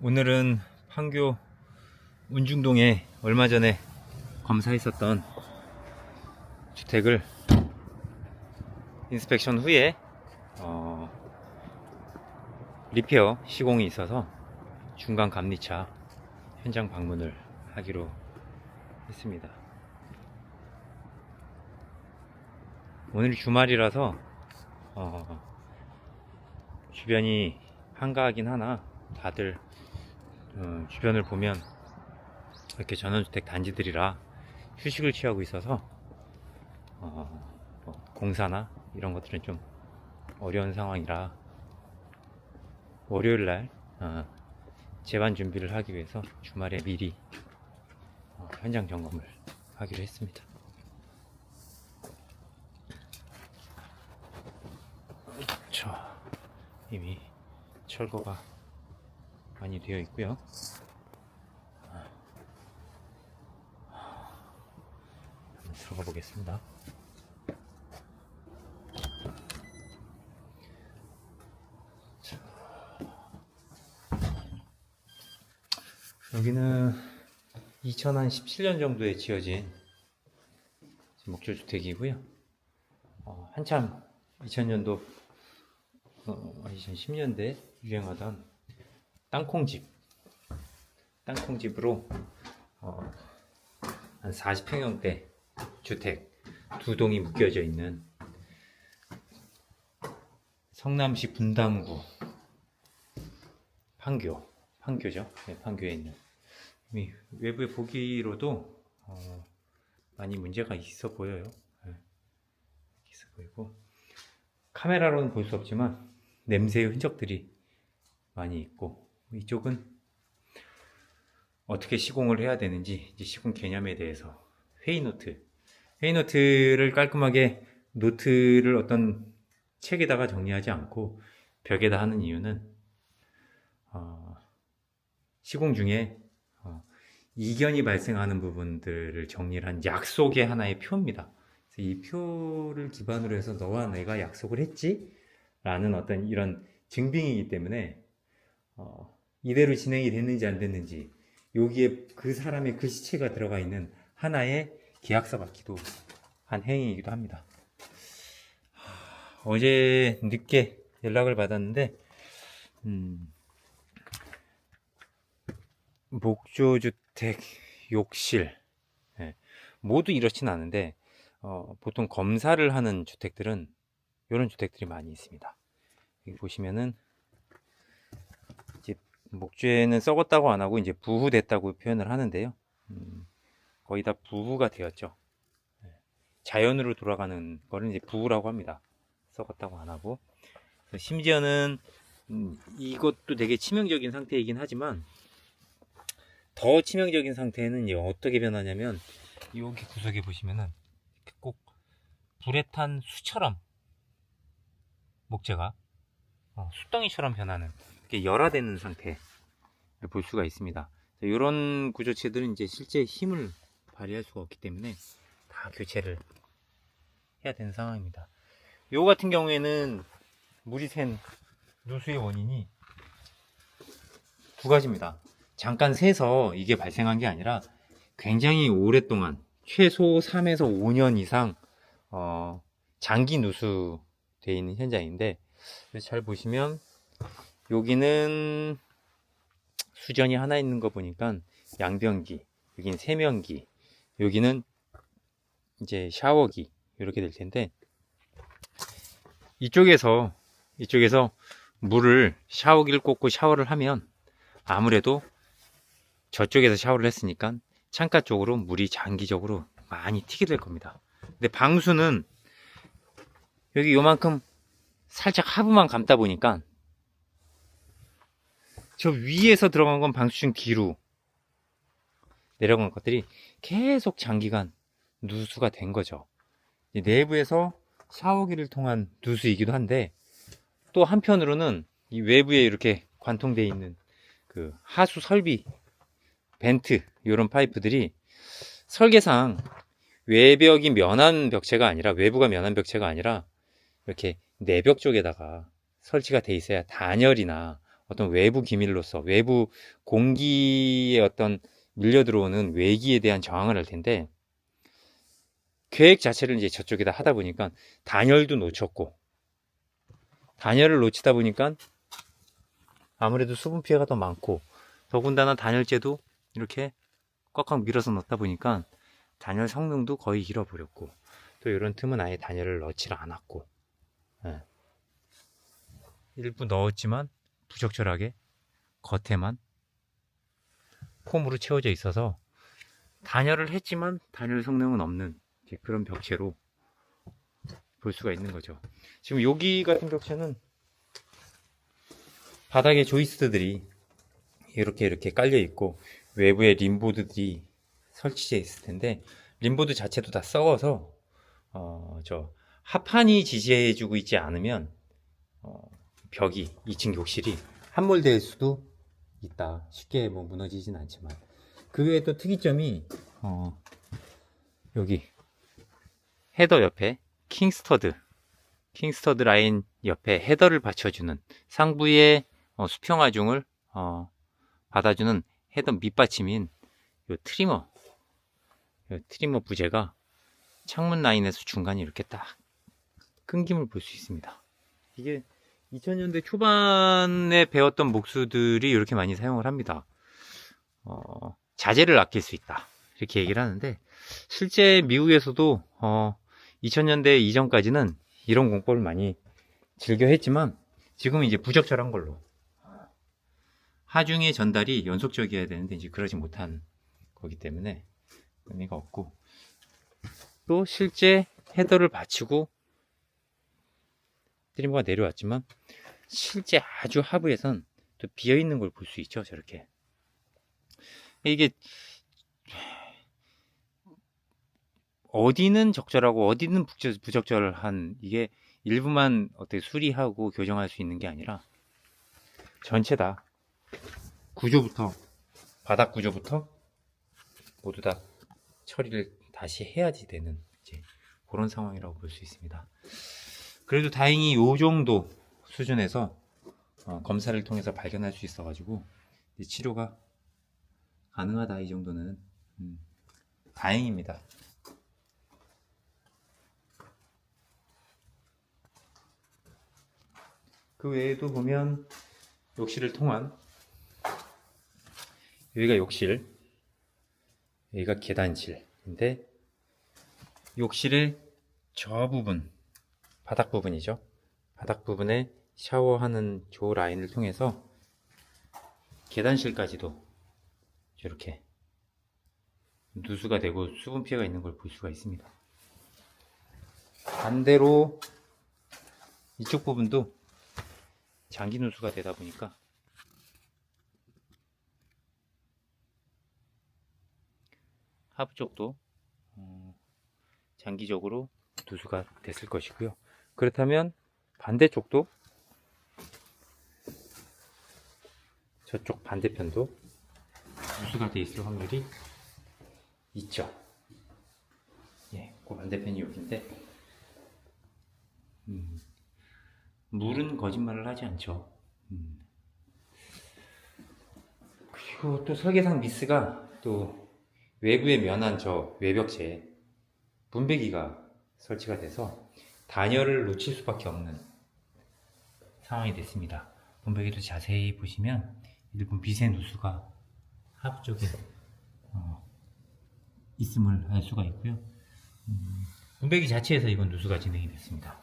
오늘은 판교 운중동에 얼마 전에 검사했었던 주택을 인스펙션 후에 리페어 시공이 있어서 중간 감리차 현장 방문을 하기로 했습니다. 오늘 주말이라서 주변이 한가하긴 하나 다들 주변을 보면 이렇게 전원주택 단지들이라 휴식을 취하고 있어서 공사나 이런 것들은 좀 어려운 상황이라 월요일날 재반 준비를 하기 위해서 주말에 미리 현장 점검을 하기로 했습니다. 자, 이미 철거가 많이 되어 있고요. 한번 들어가 보겠습니다. 여기는 2017년 정도에 지어진 목조주택이고요. 한참 2000년도 2010년대 유행하던 땅콩집으로 한 40평형대 주택 두 동이 묶여져 있는 성남시 분당구 판교죠. 네, 판교에 있는 외부에 보기로도 많이 문제가 있어 보여요. 네, 있어 보이고 카메라로는 볼 수 없지만 냄새의 흔적들이 많이 있고, 이쪽은 어떻게 시공을 해야 되는지 이제 시공 개념에 대해서 회의노트를 깔끔하게 노트를 어떤 책에다가 정리하지 않고 벽에다 하는 이유는 시공 중에 이견이 발생하는 부분들을 정리를 한 약속의 하나의 표입니다. 그래서 이 표를 기반으로 해서 너와 내가 약속을 했지? 라는 어떤 이런 증빙이기 때문에 이대로 진행이 됐는지 안 됐는지 여기에 그 사람의 글씨체가 들어가 있는 하나의 계약서 같기도 한 행위이기도 합니다. 어제 늦게 연락을 받았는데 목조주택 욕실 모두 이렇진 않은데 보통 검사를 하는 주택들은 이런 주택들이 많이 있습니다. 여기 보시면은 이제 목재는 썩었다고 안 하고 이제 부후됐다고 표현을 하는데요. 거의 다 부후가 되었죠. 자연으로 돌아가는 거는 이제 부후라고 합니다. 썩었다고 안 하고. 심지어는 이것도 되게 치명적인 상태이긴 하지만 더 치명적인 상태는 이제 어떻게 변하냐면 여기 구석에 보시면은 꼭 불에 탄 수처럼 목재가 숯덩이처럼 변하는, 열화되는 상태를 볼 수가 있습니다. 이런 구조체들은 이제 실제 힘을 발휘할 수가 없기 때문에 다 교체를 해야 되는 상황입니다. 요 같은 경우에는 물이 샌 누수의 원인이 두 가지입니다. 잠깐 새서 이게 발생한 게 아니라 굉장히 오랫동안 최소 3에서 5년 이상 장기 누수되어 있는 현장인데, 잘 보시면 여기는 수전이 하나 있는 거 보니까 양변기, 여기는 세면기, 여기는 이제 샤워기 이렇게 될 텐데, 이쪽에서 물을 샤워기를 꽂고 샤워를 하면 아무래도 저쪽에서 샤워를 했으니까 창가 쪽으로 물이 장기적으로 많이 튀게 될 겁니다. 근데 방수는 여기 요만큼 살짝 하부만 감다 보니까 저 위에서 들어간 건 방수층 뒤로 내려간 것들이 계속 장기간 누수가 된 거죠. 내부에서 샤워기를 통한 누수이기도 한데, 또 한편으로는 이 외부에 이렇게 관통되어 있는 그 하수 설비, 벤트, 이런 파이프들이 설계상 외부가 면한 벽체가 아니라 이렇게 내벽 쪽에다가 설치가 돼 있어야 단열이나 어떤 외부 기밀로서 외부 공기의 어떤 밀려 들어오는 외기에 대한 저항을 할 텐데, 계획 자체를 이제 저쪽에다 하다 보니까 단열도 놓쳤고, 단열을 놓치다 보니까 아무래도 수분 피해가 더 많고, 더군다나 단열재도 이렇게 꽉꽉 밀어서 넣다 보니까 단열 성능도 거의 잃어버렸고, 또 이런 틈은 아예 단열을 넣지를 않았고, 예. 일부 넣었지만 부적절하게 겉에만 폼으로 채워져 있어서 단열을 했지만 단열 성능은 없는 그런 벽체로 볼 수가 있는 거죠. 지금 여기 같은 벽체는 바닥에 조이스트들이 이렇게 깔려 있고, 외부에 림보드들이 설치되어 있을 텐데, 림보드 자체도 다 썩어서 저 하판이 지지해주고 있지 않으면 벽이 2층 욕실이 함몰될 수도 있다. 쉽게 뭐 무너지진 않지만, 그 외에 또 특이점이 여기 헤더 옆에 킹스터드 라인 옆에 헤더를 받쳐주는 상부의 수평하중을 받아주는 헤더 밑받침인 요 트리머 부재가 창문 라인에서 중간에 이렇게 딱 끊김을 볼 수 있습니다. 이게 2000년대 초반에 배웠던 목수들이 이렇게 많이 사용을 합니다. 자재를 아낄 수 있다, 이렇게 얘기를 하는데, 실제 미국에서도 2000년대 이전까지는 이런 공법을 많이 즐겨 했지만, 지금은 이제 부적절한 걸로, 하중의 전달이 연속적이어야 되는데 이제 그러지 못한 거기 때문에 의미가 없고, 또 실제 헤더를 받치고 트리머가 내려왔지만 실제 아주 하부에선 또 비어있는 걸 볼 수 있죠. 저렇게 이게 어디는 적절하고 어디는 부적절한, 이게 일부만 어떻게 수리하고 교정할 수 있는 게 아니라 전체 다 구조부터, 바닥 구조부터 모두 다 처리를 다시 해야지 되는 이제 그런 상황이라고 볼 수 있습니다. 그래도 다행히 이 정도 수준에서 검사를 통해서 발견할 수 있어 가지고 치료가 가능하다, 이 정도는 다행입니다. 그 외에도 보면 욕실을 통한, 여기가 욕실, 여기가 계단실인데, 욕실의 저 부분, 바닥 부분이죠. 바닥 부분에 샤워하는 조 라인을 통해서 계단실까지도 이렇게 누수가 되고 수분 피해가 있는 걸 볼 수가 있습니다. 반대로 이쪽 부분도 장기 누수가 되다 보니까 하부 쪽도 장기적으로 누수가 됐을 것이고요. 그렇다면 반대쪽도, 저쪽 반대편도 누수가 돼 있을 확률이 있죠. 예, 그 반대편이 여기인데, 물은 거짓말을 하지 않죠. 그리고 또 설계상 미스가, 또 외부에 면한 저 외벽체에 분배기가 설치가 돼서 단열을 놓칠 수밖에 없는 상황이 됐습니다. 분배기도 자세히 보시면 일부 미세 누수가 하부 쪽에 있음을 알 수가 있고요. 분배기 자체에서 이건 누수가 진행이 됐습니다.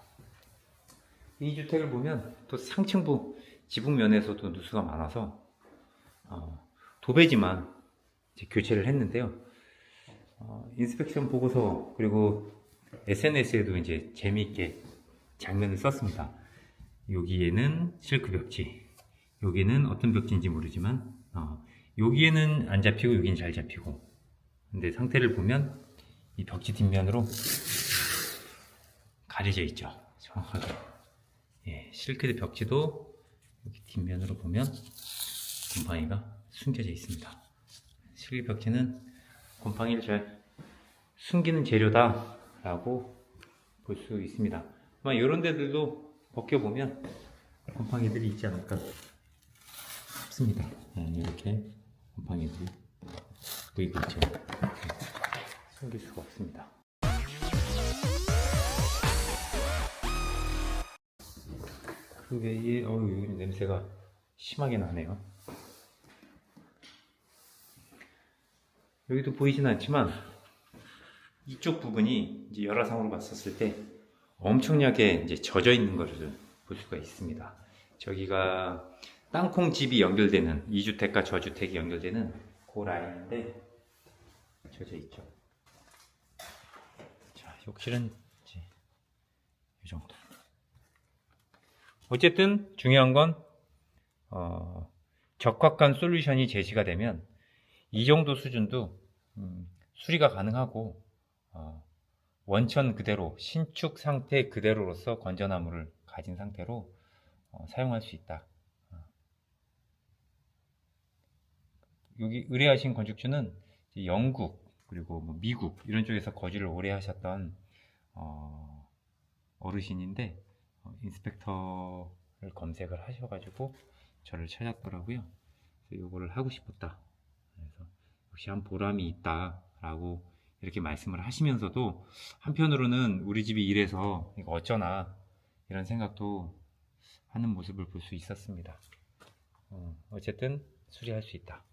이 주택을 보면 또 상층부 지붕면에서도 누수가 많아서 도배지만 이제 교체를 했는데요. 인스펙션 보고서 그리고 SNS에도 이제 재미있게 장면을 썼습니다. 여기에는 실크 벽지, 여기는 어떤 벽지인지 모르지만 여기에는 안 잡히고 여기는 잘 잡히고, 근데 상태를 보면 이 벽지 뒷면으로 가려져 있죠. 정확하게. 예, 실크드 벽지도 여기 뒷면으로 보면 곰팡이가 숨겨져 있습니다. 실크 벽지는 곰팡이를 잘 숨기는 재료다 라고 볼 수 있습니다. 아마 이런 데들도 벗겨보면 곰팡이들이 있지 않을까 습니다. 이렇게 곰팡이들이 보이고 있죠. 숨길 수가 없습니다. 그 외에 여기 냄새가 심하게 나네요. 여기도 보이진 않지만 이쪽 부분이 이제 열화상으로 봤었을 때 엄청나게 이제 젖어 있는 것을 볼 수가 있습니다. 저기가 땅콩집이 연결되는 2주택과 저주택이 연결되는 그 라인인데 젖어 있죠. 자, 욕실은 이제 이 정도. 어쨌든 중요한 건 적합한 솔루션이 제시가 되면 이 정도 수준도 수리가 가능하고 원천 그대로 신축 상태 그대로로서 건전화물을 가진 상태로 사용할 수 있다. 여기 의뢰하신 건축주는 영국 그리고 뭐 미국 이런 쪽에서 거주를 오래 하셨던 어르신인데 인스펙터를 검색을 하셔가지고 저를 찾았더라고요. 그래서 이거를 하고 싶었다. 그래서 역시 한 보람이 있다라고 이렇게 말씀을 하시면서도 한편으로는 우리 집이 이래서 이거 어쩌나 이런 생각도 하는 모습을 볼 수 있었습니다. 어쨌든 수리할 수 있다.